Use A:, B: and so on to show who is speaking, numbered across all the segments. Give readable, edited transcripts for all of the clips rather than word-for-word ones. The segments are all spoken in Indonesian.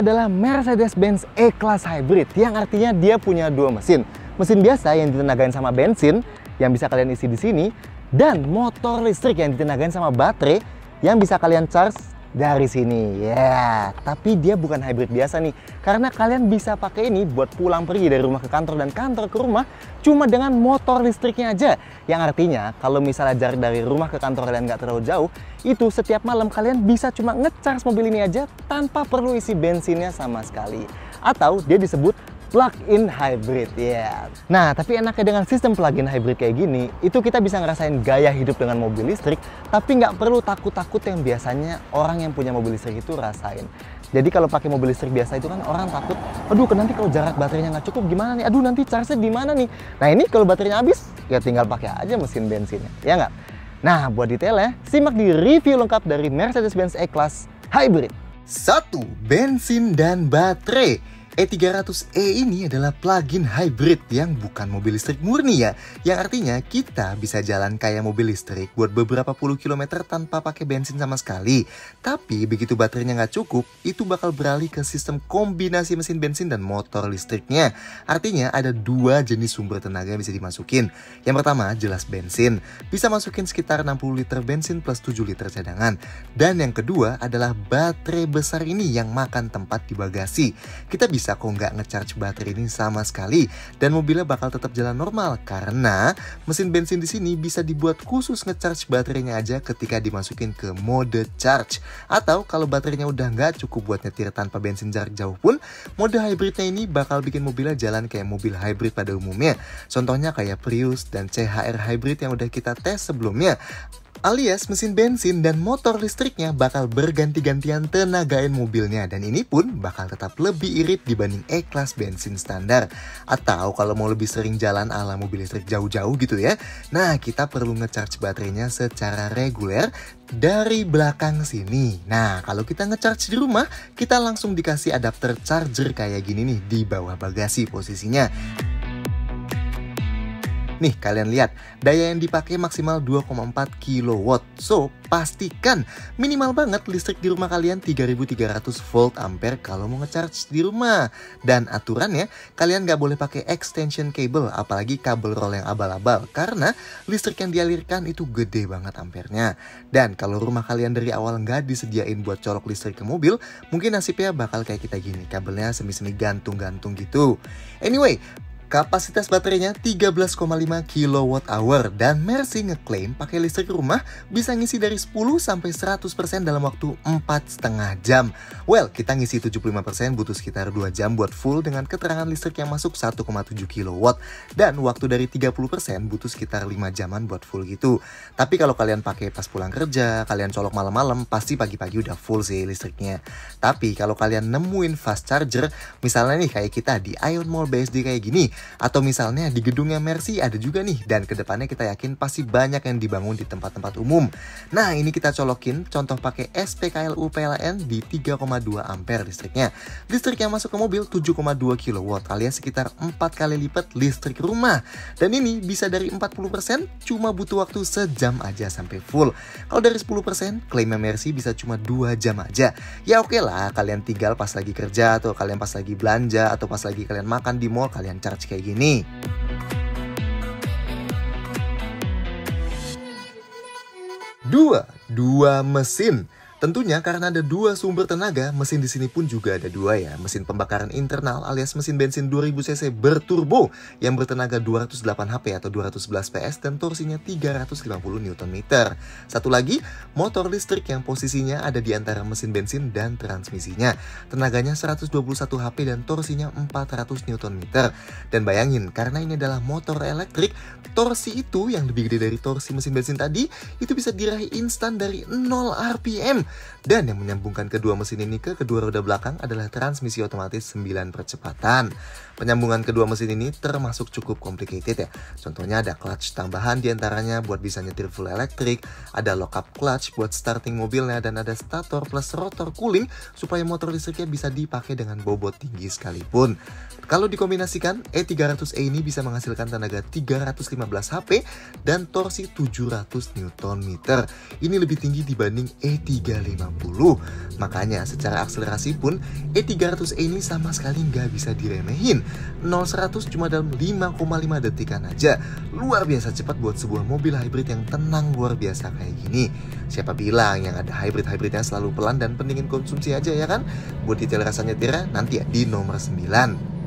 A: adalah Mercedes-Benz E-Class Hybrid, yang artinya dia punya dua mesin. Mesin biasa yang ditenagain sama bensin, yang bisa kalian isi di sini, dan motor listrik yang ditenagain sama baterai, yang bisa kalian charge dari sini. Ya, tapi dia bukan hybrid biasa nih, karena kalian bisa pakai ini buat pulang pergi dari rumah ke kantor dan kantor ke rumah cuma dengan motor listriknya aja. Yang artinya kalau misalnya jarak dari rumah ke kantor kalian nggak terlalu jauh, itu setiap malam kalian bisa cuma ngecharge mobil ini aja tanpa perlu isi bensinnya sama sekali. Atau dia disebut plug-in hybrid, ya. Nah, tapi enaknya dengan sistem plug-in hybrid kayak gini, itu kita bisa ngerasain gaya hidup dengan mobil listrik, tapi nggak perlu takut-takut yang biasanya orang yang punya mobil listrik itu rasain. Jadi kalau pakai mobil listrik biasa itu kan orang takut, aduh nanti kalau jarak baterainya nggak cukup gimana nih? Aduh nanti charge-nya di mana nih? Nah ini kalau baterainya habis, ya tinggal pakai aja mesin bensinnya, ya nggak? Nah, buat detailnya, simak di review lengkap dari Mercedes-Benz E-Class Hybrid. 1. Bensin dan baterai. E300e ini adalah plug-in hybrid yang bukan mobil listrik murni ya. Yang artinya kita bisa jalan kayak mobil listrik buat beberapa puluh kilometer tanpa pakai bensin sama sekali. Tapi begitu baterainya nggak cukup, itu bakal beralih ke sistem kombinasi mesin bensin dan motor listriknya. Artinya ada dua jenis sumber tenaga yang bisa dimasukin. Yang pertama jelas bensin. Bisa masukin sekitar 60 liter bensin plus 7 liter cadangan. Dan yang kedua adalah baterai besar ini yang makan tempat di bagasi. Kita bisa kok nggak ngecharge baterai ini sama sekali dan mobilnya bakal tetap jalan normal karena mesin bensin di sini bisa dibuat khusus ngecharge baterainya aja ketika dimasukin ke mode charge. Atau kalau baterainya udah nggak cukup buat nyetir tanpa bensin jarak jauh pun, mode hybridnya ini bakal bikin mobilnya jalan kayak mobil hybrid pada umumnya. Contohnya kayak Prius dan CHR hybrid yang udah kita tes sebelumnya. Alias mesin bensin dan motor listriknya bakal berganti-gantian tenagain mobilnya. Dan ini pun bakal tetap lebih irit dibanding E-Class bensin standar. Atau kalau mau lebih sering jalan ala mobil listrik jauh-jauh gitu ya, nah kita perlu ngecharge baterainya secara reguler dari belakang sini. Nah kalau kita ngecharge di rumah, kita langsung dikasih adapter charger kayak gini nih di bawah bagasi posisinya. Nih kalian lihat, daya yang dipakai maksimal 2,4 kW. So, pastikan minimal banget listrik di rumah kalian 3300 volt ampere kalau mau ngecharge di rumah. Dan aturannya, kalian nggak boleh pakai extension cable, apalagi kabel roll yang abal-abal. Karena listrik yang dialirkan itu gede banget ampernya. Dan kalau rumah kalian dari awal nggak disediain buat colok listrik ke mobil, mungkin nasibnya bakal kayak kita gini, kabelnya semi-semi gantung-gantung gitu. Anyway, kapasitas baterainya 13,5 kWh dan Mercy ngeklaim pakai listrik rumah bisa ngisi dari 10 sampai 100% dalam waktu 4,5 jam. Well, kita ngisi 75% butuh sekitar 2 jam buat full dengan keterangan listrik yang masuk 1,7 kW dan waktu dari 30% butuh sekitar 5 jaman buat full gitu. Tapi kalau kalian pakai pas pulang kerja, kalian colok malam-malam, pasti pagi-pagi udah full sih listriknya. Tapi kalau kalian nemuin fast charger, misalnya nih kayak kita di Ion Mall BSD kayak gini, atau misalnya di gedungnya Mercy ada juga nih, dan kedepannya kita yakin pasti banyak yang dibangun di tempat-tempat umum. Nah ini kita colokin contoh pakai SPKLU PLN di 3,2 ampere listriknya. Listrik yang masuk ke mobil 7,2 kW alias sekitar 4 kali lipat listrik rumah. Dan ini bisa dari 40% cuma butuh waktu sejam aja sampai full. Kalau dari 10% klaimnya Mercy bisa cuma 2 jam aja. Ya oke lah, kalian tinggal pas lagi kerja atau kalian pas lagi belanja atau pas lagi kalian makan di mall, kalian charge kayak gini. Dua mesin. Tentunya karena ada dua sumber tenaga, mesin di sini pun juga ada dua ya. Mesin pembakaran internal alias mesin bensin 2000 cc berturbo yang bertenaga 208 HP atau 211 PS dan torsinya 350 Nm. Satu lagi, motor listrik yang posisinya ada di antara mesin bensin dan transmisinya. Tenaganya 121 HP dan torsinya 400 Nm. Dan bayangin, karena ini adalah motor elektrik, torsi itu yang lebih gede dari torsi mesin bensin tadi, itu bisa diraih instan dari 0 RPM. Dan yang menyambungkan kedua mesin ini ke kedua roda belakang adalah transmisi otomatis 9 percepatan. Penyambungan kedua mesin ini termasuk cukup complicated ya. Contohnya ada clutch tambahan diantaranya buat bisa nyetir full elektrik, ada lockup clutch buat starting mobilnya, dan ada stator plus rotor cooling supaya motor listriknya bisa dipakai dengan bobot tinggi sekalipun. Kalau dikombinasikan, E300e ini bisa menghasilkan tenaga 315 HP dan torsi 700 Nm. Ini lebih tinggi dibanding E350 50. Makanya secara akselerasi pun E300e ini sama sekali nggak bisa diremehin. 0-100 cuma dalam 5,5 detikan aja. Luar biasa cepat buat sebuah mobil hybrid yang tenang luar biasa kayak gini. Siapa bilang yang ada hybrid-hybridnya selalu pelan dan pentingin konsumsi aja ya kan? Buat detail rasanya nyetirnya nanti ya di nomor 9.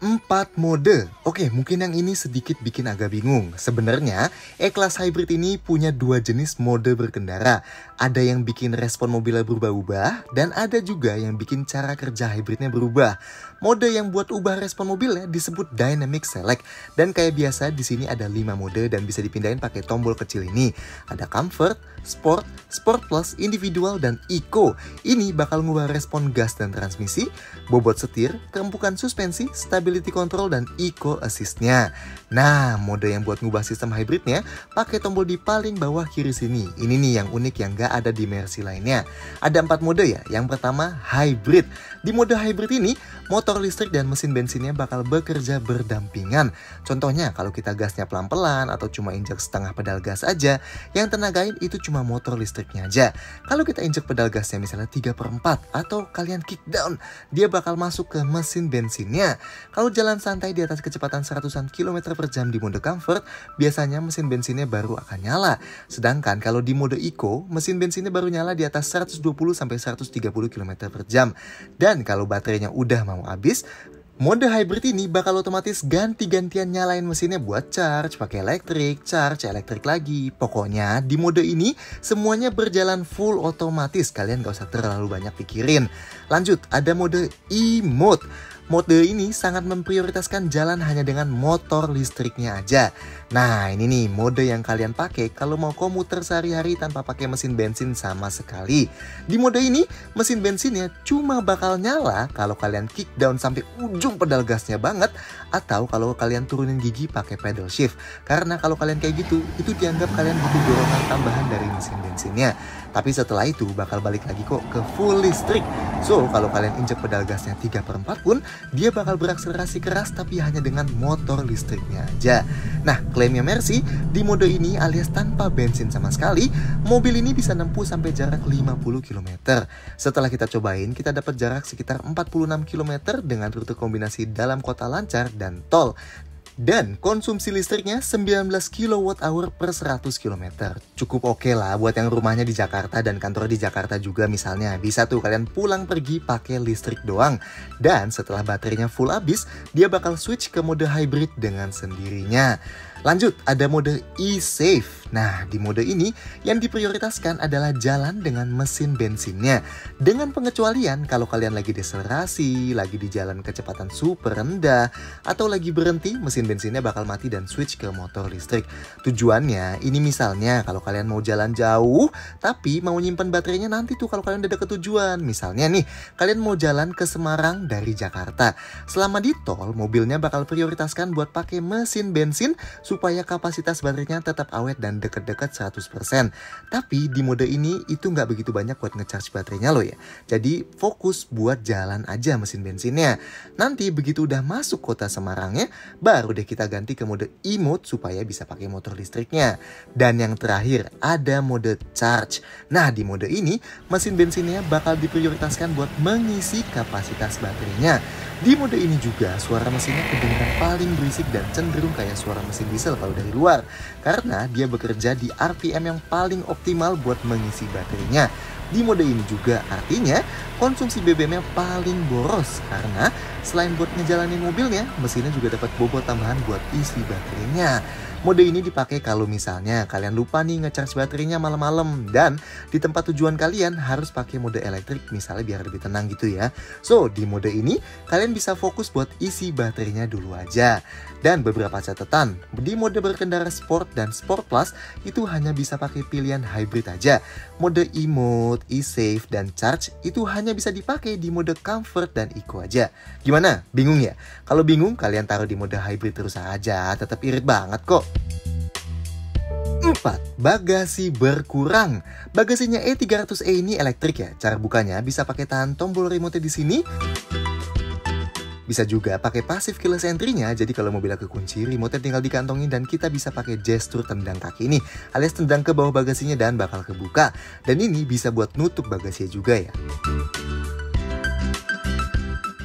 A: 4 mode. Oke, mungkin yang ini sedikit bikin agak bingung. Sebenarnya, E-Class Hybrid ini punya 2 jenis mode berkendara. Ada yang bikin respon mobilnya berubah-ubah, dan ada juga yang bikin cara kerja hybridnya berubah. Mode yang buat ubah respon mobilnya disebut Dynamic Select. Dan kayak biasa, di sini ada 5 mode dan bisa dipindahin pakai tombol kecil ini. Ada Comfort, Sport, Sport Plus, Individual, dan Eco. Ini bakal ngubah respon gas dan transmisi, bobot setir, keempukan suspensi, stability control, dan Eco Assist-nya. Nah, mode yang buat ngubah sistem hybridnya pakai tombol di paling bawah kiri sini. Ini nih yang unik yang gak ada di Mercy lainnya. Ada 4 mode ya. Yang pertama, Hybrid. Di mode Hybrid ini, motor listrik dan mesin bensinnya bakal bekerja berdampingan. Contohnya, kalau kita gasnya pelan-pelan atau cuma injek setengah pedal gas aja, yang tenagain itu cuma motor listriknya aja. Kalau kita injek pedal gasnya misalnya 3/4 atau kalian kick down, dia bakal masuk ke mesin bensinnya. Kalau jalan santai di atas kecepatan 100-an km per jam di mode Comfort, biasanya mesin bensinnya baru akan nyala. Sedangkan kalau di mode Eco, mesin bensinnya baru nyala di atas 120-130 km per jam. Dan kalau baterainya udah mau habis, mode hybrid ini bakal otomatis ganti-gantian nyalain mesinnya buat charge, pakai charge elektrik lagi. Pokoknya di mode ini semuanya berjalan full otomatis, kalian gak usah terlalu banyak pikirin. Lanjut, ada mode E-Mode. Mode ini sangat memprioritaskan jalan hanya dengan motor listriknya aja. Nah, ini nih mode yang kalian pakai kalau mau komuter sehari-hari tanpa pakai mesin bensin sama sekali. Di mode ini, mesin bensinnya cuma bakal nyala kalau kalian kick down sampai ujung pedal gasnya banget, atau kalau kalian turunin gigi pakai pedal shift. Karena kalau kalian kayak gitu, itu dianggap kalian butuh dorongan tambahan dari mesin bensinnya. Tapi setelah itu bakal balik lagi kok ke full listrik. So, kalau kalian injek pedal gasnya 3/4 pun, dia bakal berakselerasi keras tapi hanya dengan motor listriknya aja. Nah, klaimnya Mercy, di mode ini alias tanpa bensin sama sekali, mobil ini bisa nempuh sampai jarak 50 km. Setelah kita cobain, kita dapat jarak sekitar 46 km dengan rute kombinasi dalam kota lancar dan tol. Dan konsumsi listriknya 19 kWh per 100 km. Cukup oke lah buat yang rumahnya di Jakarta dan kantor di Jakarta juga misalnya. Bisa tuh kalian pulang pergi pakai listrik doang. Dan setelah baterainya full habis, dia bakal switch ke mode hybrid dengan sendirinya. Lanjut, ada mode E-Safe. Nah, di mode ini yang diprioritaskan adalah jalan dengan mesin bensinnya. Dengan pengecualian kalau kalian lagi deselerasi, lagi di jalan kecepatan super rendah, atau lagi berhenti, mesin bensinnya bakal mati dan switch ke motor listrik. Tujuannya, ini misalnya kalau kalian mau jalan jauh, tapi mau nyimpen baterainya nanti tuh kalau kalian udah deket tujuan. Misalnya nih, kalian mau jalan ke Semarang dari Jakarta. Selama di tol, mobilnya bakal prioritaskan buat pakai mesin bensin supaya kapasitas baterainya tetap awet dan deket-deket 100%. Tapi di mode ini itu nggak begitu banyak buat ngecharge baterainya loh ya. Jadi fokus buat jalan aja mesin bensinnya. Nanti begitu udah masuk kota Semarangnya, baru deh kita ganti ke mode E-Mode supaya bisa pakai motor listriknya. Dan yang terakhir ada mode Charge. Nah, di mode ini mesin bensinnya bakal diprioritaskan buat mengisi kapasitas baterainya. Di mode ini juga suara mesinnya kedengaran paling berisik dan cenderung kayak suara mesin diesel kalau dari luar, karena dia bekerja di RPM yang paling optimal buat mengisi baterainya. Di mode ini juga artinya konsumsi BBM-nya paling boros, karena selain buat ngejalanin mobilnya, mesinnya juga dapat bobot tambahan buat isi baterainya. Mode ini dipakai kalau misalnya kalian lupa nih ngecharge baterainya malam-malam dan di tempat tujuan kalian harus pakai mode elektrik misalnya biar lebih tenang gitu ya. So, di mode ini kalian bisa fokus buat isi baterainya dulu aja. Dan beberapa catatan, di mode berkendara Sport dan Sport Plus itu hanya bisa pakai pilihan hybrid aja. Mode E-Mode, E-Safe, dan Charge itu hanya bisa dipakai di mode Comfort dan Eco aja. Gimana? Bingung ya? Kalau bingung kalian taruh di mode hybrid terus aja, tetap irit banget kok. 4. Bagasi berkurang. Bagasinya E300e ini elektrik ya. Cara bukanya bisa pakai tahan tombol remote di sini. Bisa juga pakai passive keyless entry-nya, jadi kalau mobilnya kekunci, remote-nya tinggal dikantongin dan kita bisa pakai gestur tendang kaki ini, alias tendang ke bawah bagasinya dan bakal kebuka. Dan ini bisa buat nutup bagasinya juga ya.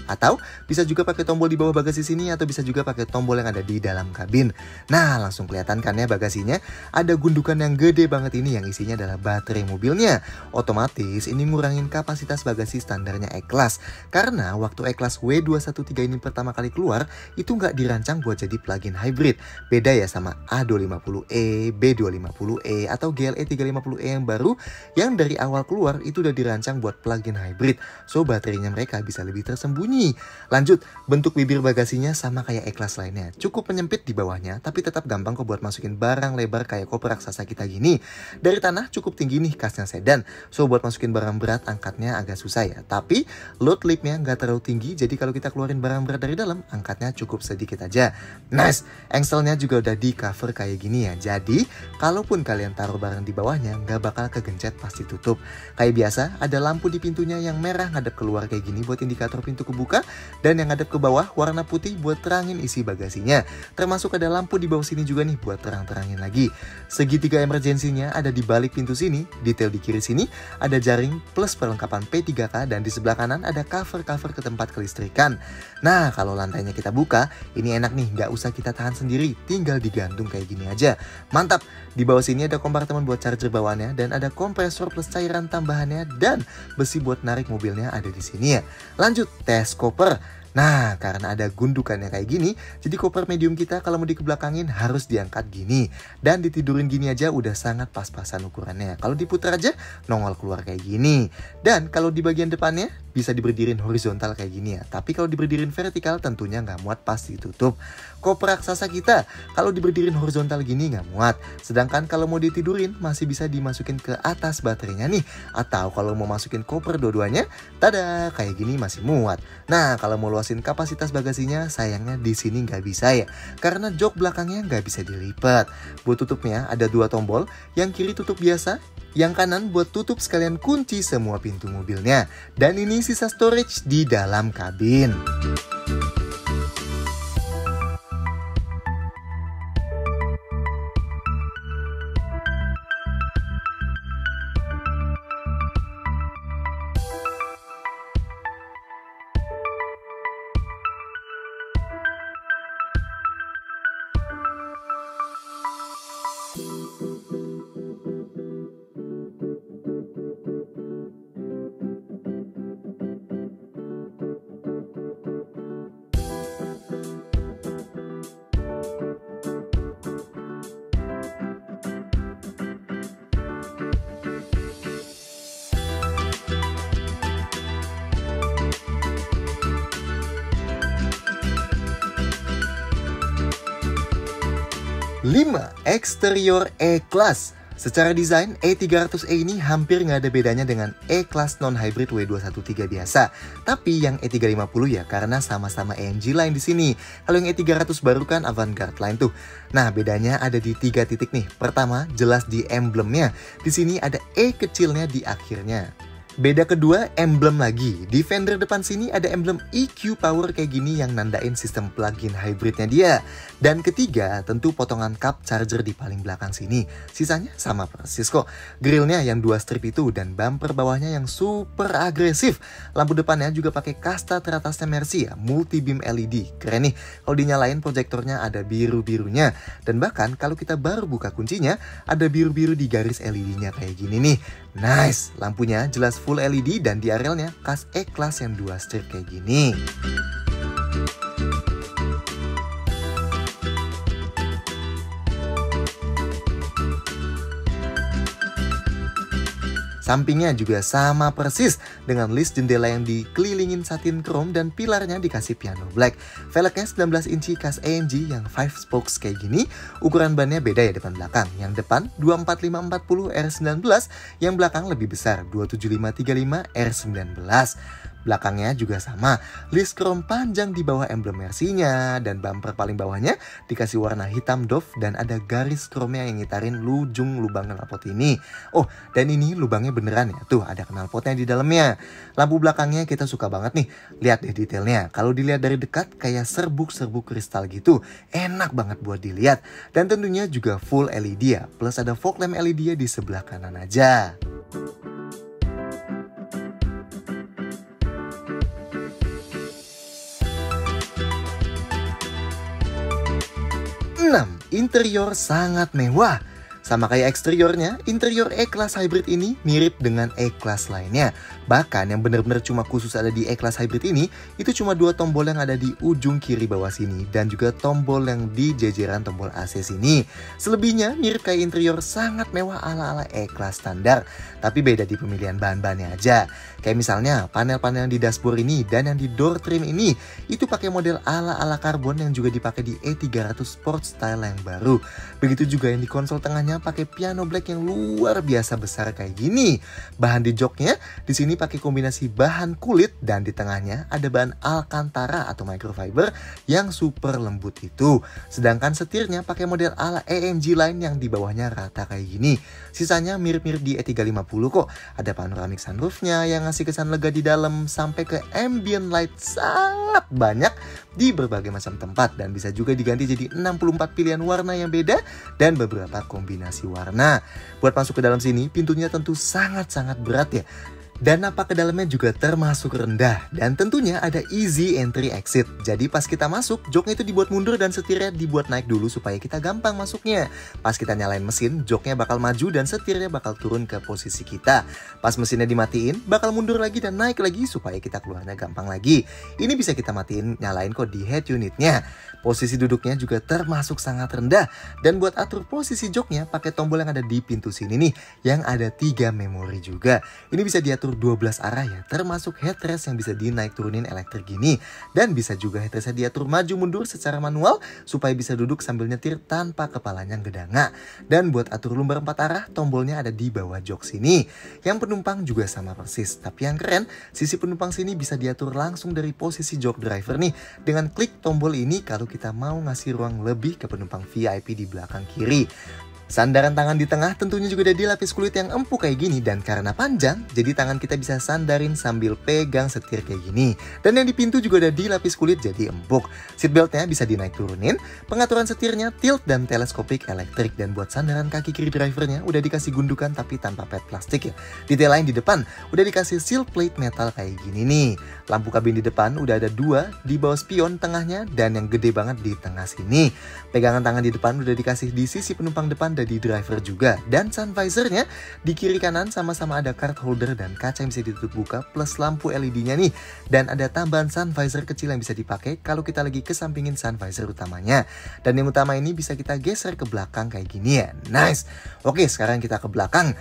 A: Atau bisa juga pakai tombol di bawah bagasi sini, atau bisa juga pakai tombol yang ada di dalam kabin. Nah, langsung kelihatan kan ya bagasinya. Ada gundukan yang gede banget ini yang isinya adalah baterai mobilnya. Otomatis ini ngurangin kapasitas bagasi standarnya E-Class. Karena waktu E-Class W213 ini pertama kali keluar, itu nggak dirancang buat jadi plug-in hybrid. Beda ya sama A250e, B250e, atau GLE 350e yang baru, yang dari awal keluar itu udah dirancang buat plug-in hybrid. So, baterainya mereka bisa lebih tersembunyi. Lanjut, bentuk bibir bagasinya sama kayak E-Class lainnya. Cukup menyempit di bawahnya, tapi tetap gampang kok buat masukin barang lebar kayak koper raksasa kita gini. Dari tanah cukup tinggi nih kasnya sedan. So, buat masukin barang berat angkatnya agak susah ya. Tapi load lipnya nggak terlalu tinggi, jadi kalau kita keluarin barang berat dari dalam, angkatnya cukup sedikit aja. Nice, engselnya juga udah di cover kayak gini ya. Jadi, kalaupun kalian taruh barang di bawahnya, nggak bakal kegencet pas ditutup. Kayak biasa, ada lampu di pintunya yang merah ngadep keluar kayak gini buat indikator pintu kebuka. Dan yang ngadep ke bawah warna putih buat terangin isi bagasinya. Termasuk ada lampu di bawah sini juga nih buat terang-terangin lagi. Segitiga emergensinya ada di balik pintu sini. Detail di kiri sini ada jaring plus perlengkapan P3K, dan di sebelah kanan ada cover-cover ke tempat kelistrikan. Nah, kalau lantainya kita buka, ini enak nih, nggak usah kita tahan sendiri, tinggal digantung kayak gini aja. Mantap. Di bawah sini ada kompartemen buat charger bawaannya, dan ada kompresor plus cairan tambahannya, dan besi buat narik mobilnya ada di sini ya. Lanjut, tes koper. Nah, karena ada gundukannya kayak gini, jadi koper medium kita kalau mau dikebelakangin harus diangkat gini. Dan ditidurin gini aja udah sangat pas-pasan ukurannya. Kalau diputar aja, nongol keluar kayak gini. Dan kalau di bagian depannya, bisa diberdirin horizontal kayak gini ya. Tapi kalau diberdirin vertikal tentunya nggak muat pas ditutup. Koper raksasa kita, kalau diberdirin horizontal gini nggak muat. Sedangkan kalau mau ditidurin, masih bisa dimasukin ke atas baterainya nih. Atau kalau mau masukin koper dua-duanya, tada, kayak gini masih muat. Nah, kalau mau luasin kapasitas bagasinya, sayangnya di sini nggak bisa ya, karena jok belakangnya nggak bisa dilipat. Buat tutupnya ada dua tombol, yang kiri tutup biasa, yang kanan buat tutup sekalian kunci semua pintu mobilnya. Dan ini sisa storage di dalam kabin. Lima, eksterior E-Class. Secara desain, E300e ini hampir nggak ada bedanya dengan E-Class non-hybrid W213 biasa. Tapi yang E350 ya, karena sama-sama AMG line di sini. Kalau yang E300 baru kan Avantgarde line tuh. Nah, bedanya ada di 3 titik nih. Pertama, jelas di emblemnya. Di sini ada E kecilnya di akhirnya. Beda kedua, emblem lagi. Di fender depan sini ada emblem EQ Power kayak gini yang nandain sistem plug-in hybridnya dia. Dan ketiga, tentu potongan cup charger di paling belakang sini. Sisanya sama persis kok. Grillnya yang 2 strip itu dan bumper bawahnya yang super agresif. Lampu depannya juga pakai kasta teratasnya Mercy ya, multi beam LED. Keren nih, kalau dinyalain proyektornya ada biru-birunya. Dan bahkan kalau kita baru buka kuncinya, ada biru-biru di garis LED-nya kayak gini nih. Nice, lampunya jelas full LED dan di arealnya khas E-Class yang 2 strip kayak gini. Sampingnya juga sama persis dengan list jendela yang dikelilingin satin chrome dan pilarnya dikasih piano black. Velgnya 19 inci khas AMG yang 5 spokes kayak gini. Ukuran bannya beda ya depan belakang. Yang depan 245/40 R19, yang belakang lebih besar 275/35 R19. Belakangnya juga sama, list chrome panjang di bawah emblem Mercy-nya, dan bumper paling bawahnya dikasih warna hitam doff dan ada garis chrome yang ngitarin ujung lubang knalpot ini. Oh, dan ini lubangnya beneran ya, tuh ada knalpotnya di dalamnya. Lampu belakangnya kita suka banget nih, lihat deh detailnya. Kalau dilihat dari dekat kayak serbuk-serbuk kristal gitu, enak banget buat dilihat. Dan tentunya juga full LED ya, plus ada fog lamp LED di sebelah kanan aja. 6. Interior sangat mewah. Sama kayak eksteriornya, interior E-Class Hybrid ini mirip dengan E-Class lainnya. Bahkan yang benar-benar cuma khusus ada di E-Class Hybrid ini, itu cuma 2 tombol yang ada di ujung kiri bawah sini, dan juga tombol yang di jajaran tombol AC sini. Selebihnya mirip kayak interior sangat mewah ala-ala E-Class standar, tapi beda di pemilihan bahan-bahannya aja. Kayak misalnya panel-panel yang di dashboard ini dan yang di door trim ini, itu pakai model ala-ala karbon yang juga dipakai di E300 Sport Style yang baru. Begitu juga yang di konsol tengahnya pakai piano black yang luar biasa besar kayak gini. Bahan di joknya di sini pakai kombinasi bahan kulit dan di tengahnya ada bahan alcantara atau microfiber yang super lembut itu. Sedangkan setirnya pakai model ala AMG lain yang di bawahnya rata kayak gini. Sisanya mirip-mirip di E350 kok. Ada panoramic sunroofnya yang ngasih kesan lega di dalam, sampai ke ambient light sangat banyak di berbagai macam tempat dan bisa juga diganti jadi 64 pilihan warna yang beda dan beberapa kombinasi warna. Buat masuk ke dalam sini, pintunya tentu sangat-sangat berat ya. Dan napak ke dalamnya juga termasuk rendah. Dan tentunya ada easy entry exit. Jadi pas kita masuk, joknya itu dibuat mundur dan setirnya dibuat naik dulu supaya kita gampang masuknya. Pas kita nyalain mesin, joknya bakal maju dan setirnya bakal turun ke posisi kita. Pas mesinnya dimatiin, bakal mundur lagi dan naik lagi supaya kita keluarnya gampang lagi. Ini bisa kita matiin, nyalain kok di head unitnya. Posisi duduknya juga termasuk sangat rendah. Dan buat atur posisi joknya pakai tombol yang ada di pintu sini nih, yang ada 3 memori juga. Ini bisa diatur 12 arah ya, termasuk headrest yang bisa dinaik turunin elektrik gini. Dan bisa juga headrestnya diatur maju mundur secara manual supaya bisa duduk sambil nyetir tanpa kepalanya ngedanga. Dan buat atur lumbar 4 arah, tombolnya ada di bawah jok sini. Yang penumpang juga sama persis, tapi yang keren, sisi penumpang sini bisa diatur langsung dari posisi jok driver nih. Dengan klik tombol ini kalau kita mau ngasih ruang lebih ke penumpang VIP di belakang kiri. Sandaran tangan di tengah tentunya juga ada dilapis kulit yang empuk kayak gini, dan karena panjang, jadi tangan kita bisa sandarin sambil pegang setir kayak gini. Dan yang di pintu juga ada dilapis kulit jadi empuk. Seatbeltnya bisa dinaik turunin, pengaturan setirnya tilt dan teleskopik elektrik, dan buat sandaran kaki kiri drivernya udah dikasih gundukan tapi tanpa pad plastik ya. Detail lain di depan udah dikasih seal plate metal kayak gini nih. Lampu kabin di depan udah ada 2 di bawah spion tengahnya dan yang gede banget di tengah sini. Pegangan tangan di depan udah dikasih di sisi penumpang depan di driver juga, dan sun visornya di kiri kanan sama-sama ada card holder dan kaca yang bisa ditutup buka plus lampu LED-nya nih, dan ada tambahan sun visor kecil yang bisa dipakai kalau kita lagi kesampingin sun visor utamanya. Dan yang utama ini bisa kita geser ke belakang kayak gini ya. Nice. Oke, sekarang kita ke belakang.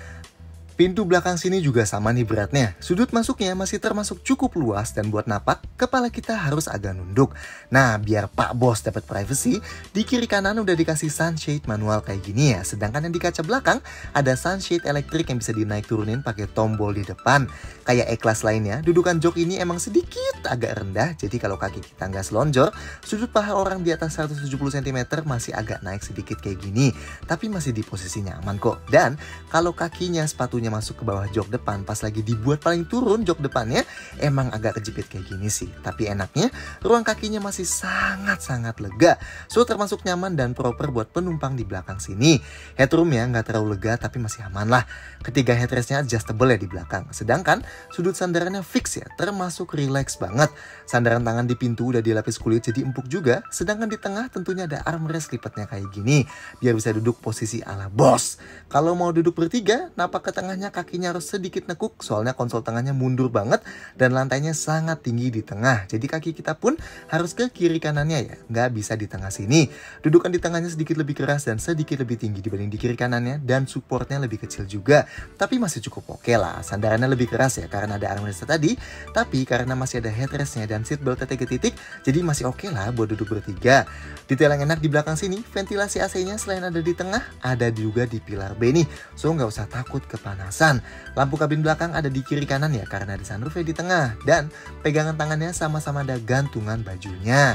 A: Pintu belakang sini juga sama nih beratnya. Sudut masuknya masih termasuk cukup luas dan buat napak, kepala kita harus agak nunduk. Nah, biar Pak Bos dapat privacy, di kiri kanan udah dikasih sunshade manual kayak gini ya. Sedangkan yang di kaca belakang ada sunshade elektrik yang bisa dinaik turunin pakai tombol di depan. Kayak E-Class lainnya, dudukan jok ini emang sedikit agak rendah. Jadi kalau kaki kita nggak selonjor, sudut paha orang di atas 170 cm masih agak naik sedikit kayak gini. Tapi masih di posisi nyaman kok. Dan kalau kakinya sepatunya masuk ke bawah jok depan pas lagi dibuat paling turun jok depannya, emang agak kejepit kayak gini sih. Tapi enaknya ruang kakinya masih sangat-sangat lega. So termasuk nyaman dan proper buat penumpang di belakang sini. Headroomnya nggak terlalu lega tapi masih aman lah. Ketiga headrestnya adjustable ya di belakang. Sedangkan sudut sandarannya fix ya, termasuk relax banget. Sandaran tangan di pintu udah dilapis kulit jadi empuk juga. Sedangkan di tengah tentunya ada armrest lipatnya kayak gini, biar bisa duduk posisi ala bos. Kalau mau duduk bertiga, napak ke tengahnya kakinya harus sedikit nekuk, soalnya konsol tengahnya mundur banget dan lantainya sangat tinggi di tengah. Jadi kaki kita pun harus ke kiri kanannya ya, nggak bisa di tengah sini. Dudukan di tengahnya sedikit lebih keras dan sedikit lebih tinggi dibanding di kiri kanannya, dan supportnya lebih kecil juga. Tapi masih cukup oke lah. Sandarannya lebih keras ya karena ada armrest tadi, tapi karena masih ada headrestnya dan seatbelt 3 titik, jadi masih oke lah buat duduk bertiga. Detail yang enak di belakang sini, ventilasi AC-nya selain ada di tengah, ada juga di pilar B nih. So nggak usah takut kepanasan. kemasan. Lampu kabin belakang ada di kiri kanan ya karena ada sunroofnya di tengah. Dan pegangan tangannya sama-sama ada gantungan bajunya.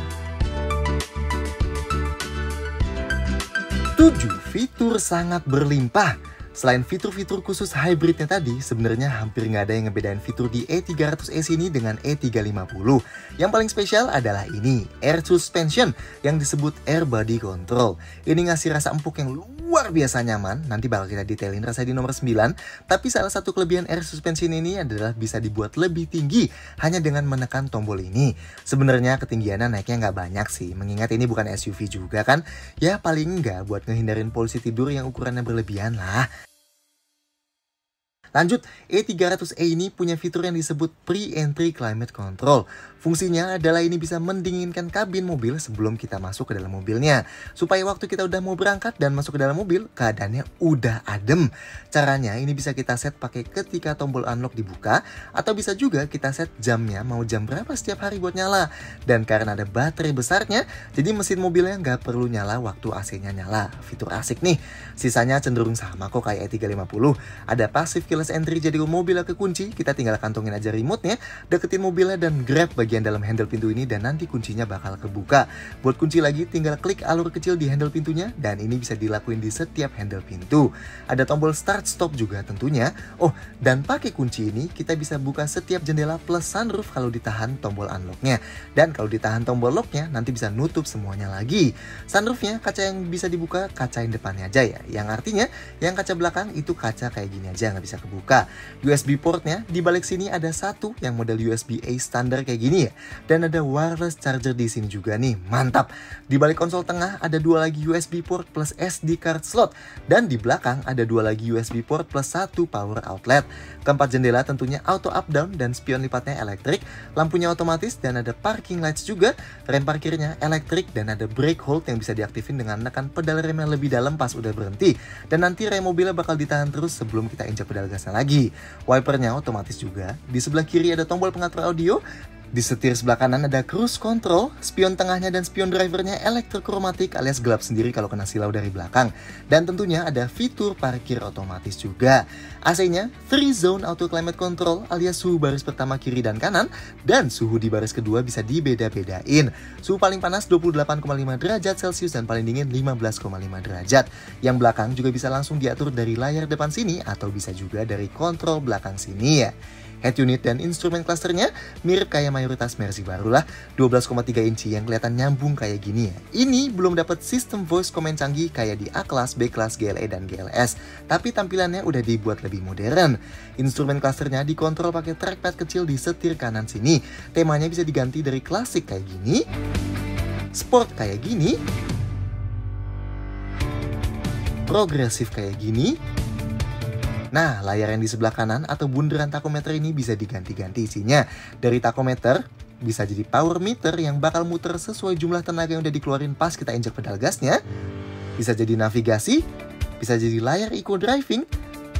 A: 7. Fitur sangat berlimpah. Selain fitur-fitur khusus hybridnya tadi, sebenarnya hampir nggak ada yang ngebedain fitur di E300S ini dengan E350. Yang paling spesial adalah ini, air suspension yang disebut air body control. Ini ngasih rasa empuk yang luar biasa nyaman, nanti bakal kita detailin rasanya di nomor 9. Tapi salah satu kelebihan air suspension ini adalah bisa dibuat lebih tinggi hanya dengan menekan tombol ini. Sebenarnya ketinggiannya naiknya nggak banyak sih, mengingat ini bukan SUV juga kan. Ya paling nggak buat ngehindarin polusi tidur yang ukurannya berlebihan lah. Lanjut, E300e ini punya fitur yang disebut Pre-Entry Climate Control. Fungsinya adalah ini bisa mendinginkan kabin mobil sebelum kita masuk ke dalam mobilnya. Supaya waktu kita udah mau berangkat dan masuk ke dalam mobil, keadaannya udah adem. Caranya ini bisa kita set pakai ketika tombol unlock dibuka, atau bisa juga kita set jamnya mau jam berapa setiap hari buat nyala. Dan karena ada baterai besarnya, jadi mesin mobilnya nggak perlu nyala waktu AC-nya nyala. Fitur asik nih. Sisanya cenderung sama kok kayak E350. Ada passive keyless entry, jadi mobilnya kekunci, kita tinggal kantongin aja remote-nya, deketin mobilnya dan grab bagian dalam handle pintu ini dan nanti kuncinya bakal kebuka. Buat kunci lagi tinggal klik alur kecil di handle pintunya dan ini bisa dilakuin di setiap handle pintu. Ada tombol start stop juga tentunya. Oh, dan pakai kunci ini kita bisa buka setiap jendela plus sunroof kalau ditahan tombol unlock-nya. Dan kalau ditahan tombol lock-nya nanti bisa nutup semuanya lagi. Sunroof-nya kaca yang bisa dibuka kaca yang depannya aja ya. Yang artinya yang kaca belakang itu kaca kayak gini aja nggak bisa kebuka. USB portnya di balik sini ada satu yang model USB-A standar kayak gini ya. Dan ada wireless charger di sini juga nih, mantap. Di balik konsol tengah ada dua lagi USB port plus SD card slot. Dan di belakang ada dua lagi USB port plus satu power outlet. Keempat jendela tentunya auto up down dan spion lipatnya elektrik. Lampunya otomatis dan ada parking lights juga. Rem parkirnya elektrik dan ada brake hold yang bisa diaktifin dengan menekan pedal rem yang lebih dalam pas udah berhenti. Dan nanti rem mobilnya bakal ditahan terus sebelum kita injak pedal gasnya lagi. Wipernya otomatis juga. Di sebelah kiri ada tombol pengatur audio. Di setir sebelah kanan ada cruise control, spion tengahnya dan spion drivernya elektrokromatik alias gelap sendiri kalau kena silau dari belakang. Dan tentunya ada fitur parkir otomatis juga. AC-nya 3 zone auto climate control alias suhu baris pertama kiri dan kanan. Dan suhu di baris kedua bisa dibeda-bedain. Suhu paling panas 28,5 derajat Celcius dan paling dingin 15,5 derajat. Yang belakang juga bisa langsung diatur dari layar depan sini atau bisa juga dari kontrol belakang sini ya. Head unit dan instrumen clusternya mirip kayak mayoritas Mercy baru lah, 12,3 inci yang kelihatan nyambung kayak gini ya. Ini belum dapat sistem voice command canggih kayak di A-Class, B-Class, GLE, dan GLS, tapi tampilannya udah dibuat lebih modern. Instrumen clusternya dikontrol pakai trackpad kecil di setir kanan sini. Temanya bisa diganti dari klasik kayak gini, sport kayak gini, progresif kayak gini. Nah, layar yang di sebelah kanan atau bundaran tachometer ini bisa diganti-ganti isinya. Dari tachometer, bisa jadi power meter yang bakal muter sesuai jumlah tenaga yang udah dikeluarin pas kita injak pedal gasnya. Bisa jadi navigasi, bisa jadi layar eco driving,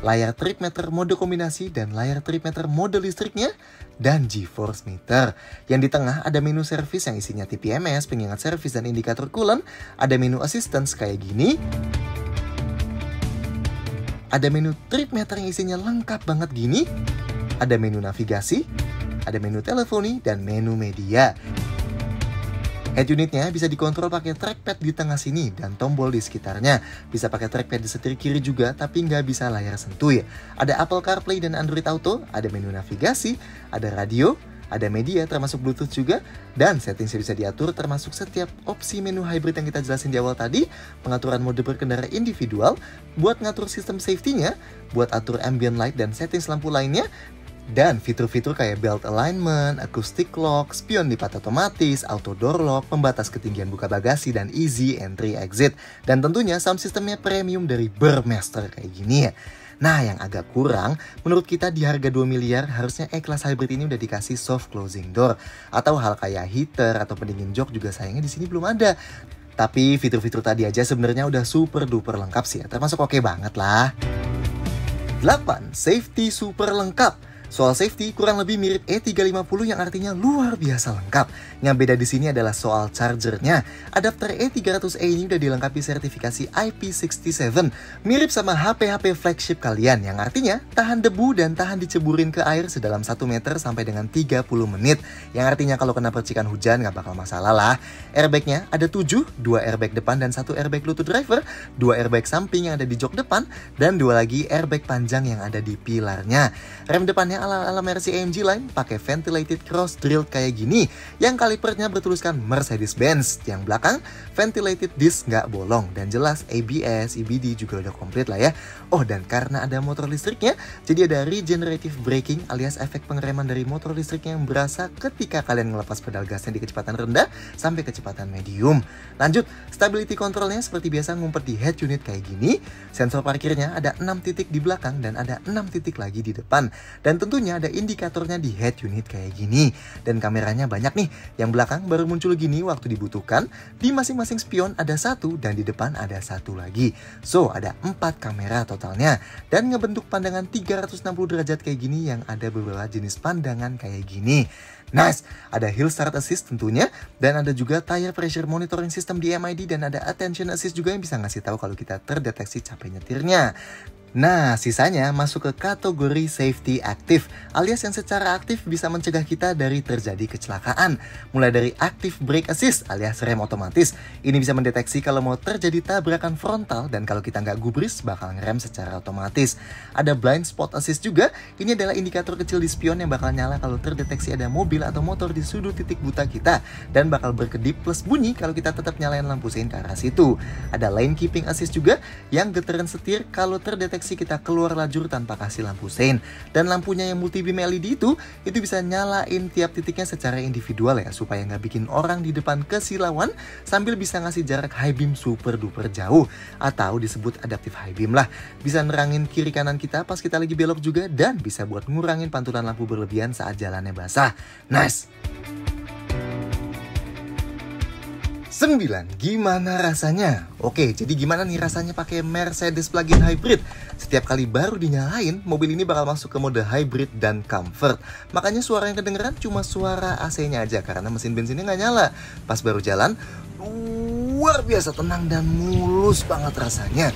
A: layar trip meter mode kombinasi, dan layar trip meter mode listriknya, dan G-force meter. Yang di tengah ada menu service yang isinya TPMS, pengingat service, dan indikator coolant. Ada menu assistance kayak gini. Ada menu trip meter yang isinya lengkap banget gini. Ada menu navigasi, ada menu teleponi, dan menu media. Head unitnya bisa dikontrol pakai trackpad di tengah sini dan tombol di sekitarnya. Bisa pakai trackpad di setir kiri juga, tapi nggak bisa layar sentuh ya. Ada Apple CarPlay dan Android Auto, ada menu navigasi, ada radio, ada media termasuk Bluetooth juga, dan settingsnya bisa diatur termasuk setiap opsi menu hybrid yang kita jelasin di awal tadi, pengaturan mode berkendara individual, buat ngatur sistem safety-nya, buat atur ambient light dan settings lampu lainnya, dan fitur-fitur kayak belt alignment, acoustic lock, spion lipat otomatis, auto door lock, pembatas ketinggian buka bagasi, dan easy entry exit. Dan tentunya sound systemnya premium dari Burmester kayak gini ya. Nah, yang agak kurang, menurut kita di harga 2 miliar, harusnya E-Class Hybrid ini udah dikasih soft closing door. Atau hal kayak heater atau pendingin jok juga sayangnya di sini belum ada. Tapi fitur-fitur tadi aja sebenarnya udah super duper lengkap sih ya, termasuk oke banget lah. 8. Safety super lengkap. Soal safety kurang lebih mirip E350 yang artinya luar biasa lengkap. Yang beda di sini adalah soal chargernya. Adapter E300e ini udah dilengkapi sertifikasi IP67, mirip sama HP-HP flagship kalian yang artinya tahan debu dan tahan diceburin ke air sedalam 1 meter sampai dengan 30 menit. Yang artinya kalau kena percikan hujan nggak bakal masalah lah. Airbagnya ada 7, 2 airbag depan dan 1 airbag lutut driver, 2 airbag samping yang ada di jok depan, dan 2 lagi airbag panjang yang ada di pilarnya. Rem depannya ala Mercy AMG Line pakai ventilated cross drilled kayak gini yang kalipernya bertuliskan Mercedes-Benz. Yang belakang ventilated disc nggak bolong dan jelas ABS, EBD juga udah komplit lah ya. Oh, dan karena ada motor listriknya, jadi ada regenerative braking alias efek pengereman dari motor listriknya yang berasa ketika kalian ngelepas pedal gasnya di kecepatan rendah sampai kecepatan medium. Lanjut, stability controlnya seperti biasa ngumpet di head unit kayak gini. Sensor parkirnya ada 6 titik di belakang dan ada 6 titik lagi di depan. Dan tentunya ada indikatornya di head unit kayak gini. Dan kameranya banyak nih. Yang belakang baru muncul gini waktu dibutuhkan. Di masing-masing spion ada 1 dan di depan ada 1 lagi. So, ada 4 kamera totalnya. Dan ngebentuk pandangan 360 derajat kayak gini yang ada beberapa jenis pandangan kayak gini. Nice, ada hill start assist tentunya, dan ada juga tire pressure monitoring system di MID, dan ada attention assist juga yang bisa ngasih tahu kalau kita terdeteksi capek nyetirnya. Nah, sisanya masuk ke kategori safety active, alias yang secara aktif bisa mencegah kita dari terjadi kecelakaan. Mulai dari active brake assist alias rem otomatis. Ini bisa mendeteksi kalau mau terjadi tabrakan frontal dan kalau kita nggak gubris bakal ngerem secara otomatis. Ada blind spot assist juga. Ini adalah indikator kecil di spion yang bakal nyala kalau terdeteksi ada mobil atau motor di sudut titik buta kita dan bakal berkedip plus bunyi kalau kita tetap nyalain lampu sein ke arah situ. Ada lane keeping assist juga yang getaran setir kalau terdeteksi kita keluar lajur tanpa kasih lampu sein. Dan lampunya yang multi beam LED itu bisa nyalain tiap titiknya secara individual ya, supaya nggak bikin orang di depan kesilauan sambil bisa ngasih jarak high beam super duper jauh atau disebut adaptive high beam lah. Bisa nerangin kiri kanan kita pas kita lagi belok juga dan bisa buat ngurangin pantulan lampu berlebihan saat jalannya basah. Nice! 9. Gimana rasanya? Oke, jadi gimana nih rasanya pakai Mercedes plug-in hybrid? Setiap kali baru dinyalain, mobil ini bakal masuk ke mode hybrid dan comfort. Makanya suara yang kedengeran cuma suara AC-nya aja karena mesin bensinnya nggak nyala. Pas baru jalan, luar biasa tenang dan mulus banget rasanya.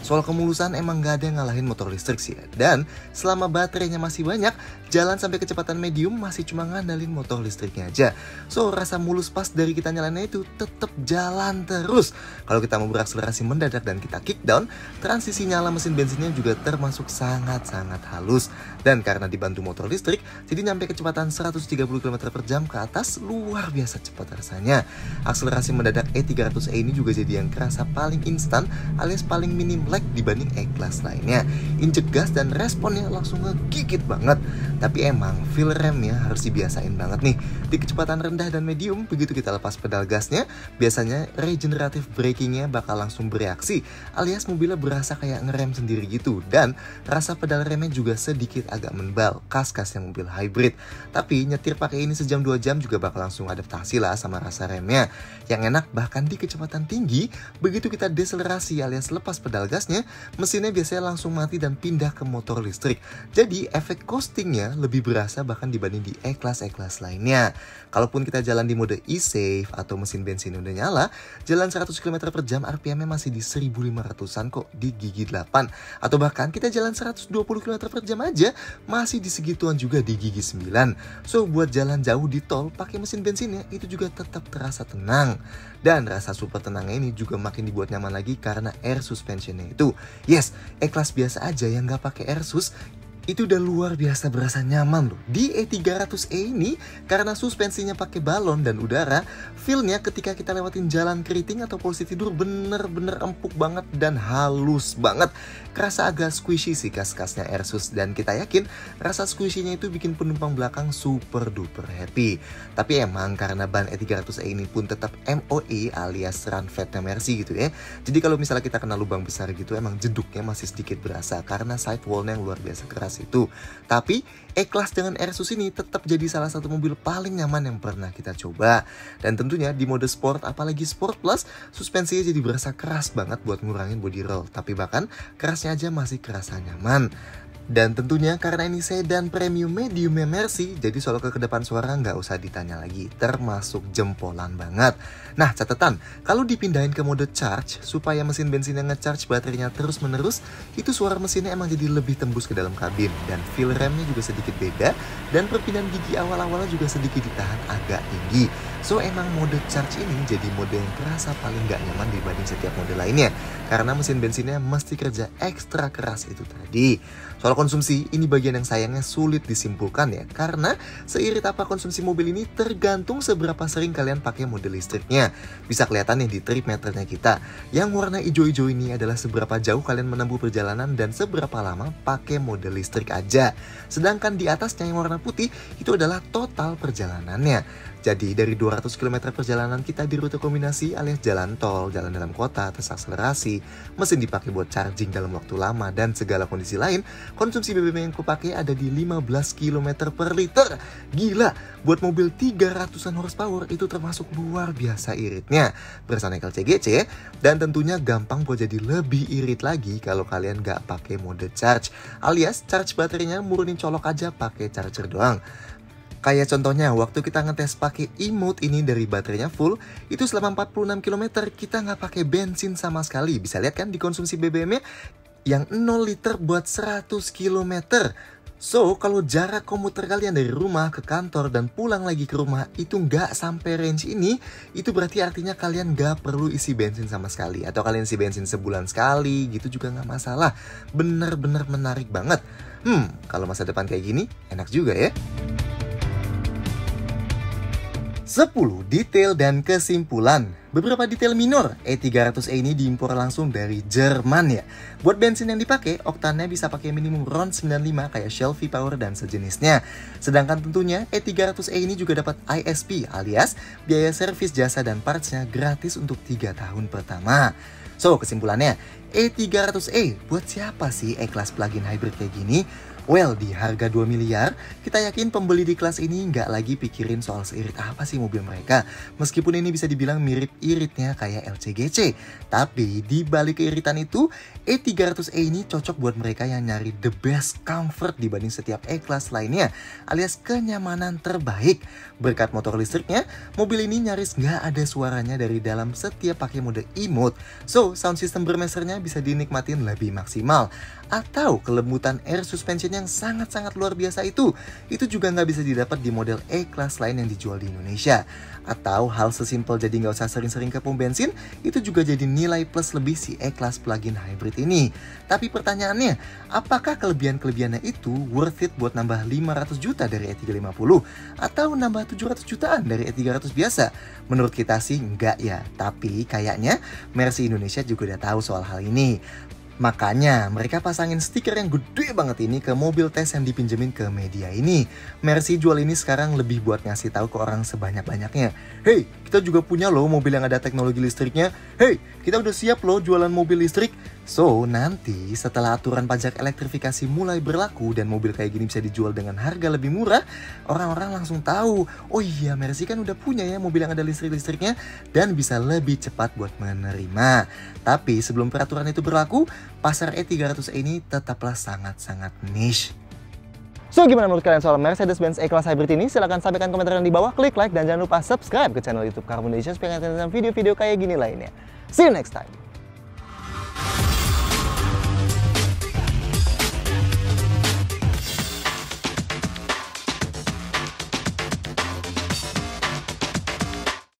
A: Soal kemulusan emang gak ada yang ngalahin motor listrik sih ya. Dan selama baterainya masih banyak, jalan sampai kecepatan medium masih cuma ngandalin motor listriknya aja. So, rasa mulus pas dari kita nyalainnya itu tetap jalan terus. Kalau kita mau berakselerasi mendadak dan kita kick down, transisi nyala mesin bensinnya juga termasuk sangat-sangat halus. Dan karena dibantu motor listrik, jadi nyampe kecepatan 130 km/jam ke atas luar biasa cepat rasanya. Akselerasi mendadak E300e ini juga jadi yang kerasa paling instan alias paling minim lag dibanding E-Class lainnya. Injek gas dan responnya langsung ngegigit banget. Tapi emang feel remnya harus dibiasain banget nih. Di kecepatan rendah dan medium, begitu kita lepas pedal gasnya, biasanya regenerative brakingnya bakal langsung bereaksi, alias mobilnya berasa kayak ngerem sendiri gitu. Dan rasa pedal remnya juga sedikit agak menebal, khas-khasnya mobil hybrid. Tapi nyetir pakai ini sejam 2 jam juga bakal langsung adaptasi lah sama rasa remnya. Yang enak bahkan di kecepatan tinggi, begitu kita deselerasi alias lepas pedal gasnya, mesinnya biasanya langsung mati dan pindah ke motor listrik. Jadi efek coastingnya lebih berasa bahkan dibanding di E-Class lainnya. Kalaupun kita jalan di mode e-safe atau mesin bensin udah nyala, jalan 100 km/jam RPM-nya masih di 1500-an kok di gigi 8. Atau bahkan kita jalan 120 km/jam aja masih di segituan juga di gigi 9. So buat jalan jauh di tol pakai mesin bensinnya itu juga tetap terasa tenang. Dan rasa super tenangnya ini juga makin dibuat nyaman lagi karena air suspensionnya itu. Yes, E-Class biasa aja yang nggak pakai air sus itu udah luar biasa berasa nyaman loh. Di E300e ini, karena suspensinya pakai balon dan udara, feel-nya ketika kita lewatin jalan keriting atau posisi tidur bener-bener empuk banget dan halus banget. Kerasa agak squishy sih kas-kasnya Airsus, dan kita yakin rasa squishy-nya itu bikin penumpang belakang super duper happy. Tapi emang karena ban E300e ini pun tetap MOE alias run fatnya Mercy gitu ya. Jadi kalau misalnya kita kena lubang besar gitu, emang jeduknya masih sedikit berasa karena sidewall-nya yang luar biasa keras sekeras itu. Tapi E-Class dengan Airsus ini tetap jadi salah satu mobil paling nyaman yang pernah kita coba. Dan tentunya di mode sport, apalagi Sport Plus, suspensinya jadi berasa keras banget buat ngurangin body roll. Tapi bahkan kerasnya aja masih kerasa nyaman. Dan tentunya karena ini sedan premium medium Mercy, jadi soal kekedapan suara nggak usah ditanya lagi, termasuk jempolan banget. Nah catatan, kalau dipindahin ke mode charge, supaya mesin bensin yang nge-charge baterainya terus menerus, itu suara mesinnya emang jadi lebih tembus ke dalam kabin. Dan feel remnya juga sedikit beda, dan perpindahan gigi awal-awalnya juga sedikit ditahan agak tinggi. So emang mode charge ini jadi mode yang terasa paling nggak nyaman dibanding setiap mode lainnya, karena mesin bensinnya mesti kerja ekstra keras itu tadi. Soal konsumsi, ini bagian yang sayangnya sulit disimpulkan ya, karena seirit apa konsumsi mobil ini tergantung seberapa sering kalian pakai mode listriknya. Bisa kelihatan nih di trip meternya kita. Yang warna hijau-hijau ini adalah seberapa jauh kalian menempuh perjalanan dan seberapa lama pakai mode listrik aja. Sedangkan di atasnya yang warna putih itu adalah total perjalanannya. Jadi dari 200 km perjalanan kita di rute kombinasi alias jalan tol, jalan dalam kota, tes akselerasi, mesin dipakai buat charging dalam waktu lama, dan segala kondisi lain, konsumsi BBM yang kupakai ada di 15 km per liter. Gila, buat mobil 300-an horsepower itu termasuk luar biasa iritnya. Bersama LCGC, dan tentunya gampang buat jadi lebih irit lagi kalau kalian gak pakai mode charge, alias charge baterainya murunin colok aja pakai charger doang. Kayak contohnya waktu kita ngetes pakai e-mode ini dari baterainya full, itu selama 46 km kita nggak pakai bensin sama sekali. Bisa lihat kan di konsumsi BBM-nya yang 0 liter buat 100 km. So, kalau jarak komuter kalian dari rumah ke kantor dan pulang lagi ke rumah itu nggak sampai range ini, itu berarti artinya kalian nggak perlu isi bensin sama sekali. Atau kalian isi bensin sebulan sekali, gitu juga nggak masalah. Bener-bener menarik banget. Kalau masa depan kayak gini, enak juga ya. 10 detail dan kesimpulan. Beberapa detail minor, E300e ini diimpor langsung dari Jerman ya. Buat bensin yang dipakai, oktannya bisa pakai minimum RON 95 kayak Shell V-Power dan sejenisnya. Sedangkan tentunya E300e ini juga dapat ISP alias biaya servis jasa dan partsnya gratis untuk 3 tahun pertama. So kesimpulannya, E300e buat siapa sih E-Class plug-in hybrid kayak gini? Well, di harga 2 miliar, kita yakin pembeli di kelas ini nggak lagi pikirin soal seirit apa sih mobil mereka. Meskipun ini bisa dibilang mirip iritnya kayak LCGC. Tapi di balik keiritan itu, E300e ini cocok buat mereka yang nyari the best comfort dibanding setiap E-Class lainnya, alias kenyamanan terbaik. Berkat motor listriknya, mobil ini nyaris nggak ada suaranya dari dalam setiap pakai mode e-mode. So, sound system bermesernya bisa dinikmatin lebih maksimal. Atau kelembutan air suspension yang sangat-sangat luar biasa itu juga nggak bisa didapat di model E-Class lain yang dijual di Indonesia. Atau hal sesimpel jadi nggak usah sering-sering ke pom bensin, itu juga jadi nilai plus lebih si E-Class plug-in hybrid ini. Tapi pertanyaannya, apakah kelebihan-kelebihannya itu worth it buat nambah 500 juta dari E350? Atau nambah 700 jutaan dari E300 biasa? Menurut kita sih enggak ya, tapi kayaknya Mercy Indonesia juga udah tahu soal hal ini. Makanya mereka pasangin stiker yang gede banget ini ke mobil tes yang dipinjemin ke media ini. Mercy jual ini sekarang lebih buat ngasih tahu ke orang sebanyak-banyaknya. Hey, kita juga punya loh mobil yang ada teknologi listriknya. Hey, kita udah siap loh jualan mobil listrik. So, nanti setelah aturan pajak elektrifikasi mulai berlaku dan mobil kayak gini bisa dijual dengan harga lebih murah, orang-orang langsung tahu, oh iya Mercy kan udah punya ya mobil yang ada listrik-listriknya dan bisa lebih cepat buat menerima. Tapi sebelum peraturan itu berlaku, pasar E300e ini tetaplah sangat-sangat niche. So, gimana menurut kalian soal Mercedes-Benz E-Class Hybrid ini? Silahkan sampaikan komentar di bawah, klik like, dan jangan lupa subscribe ke channel YouTube Car Foundation supaya kalian video-video kayak gini lainnya. See you next time!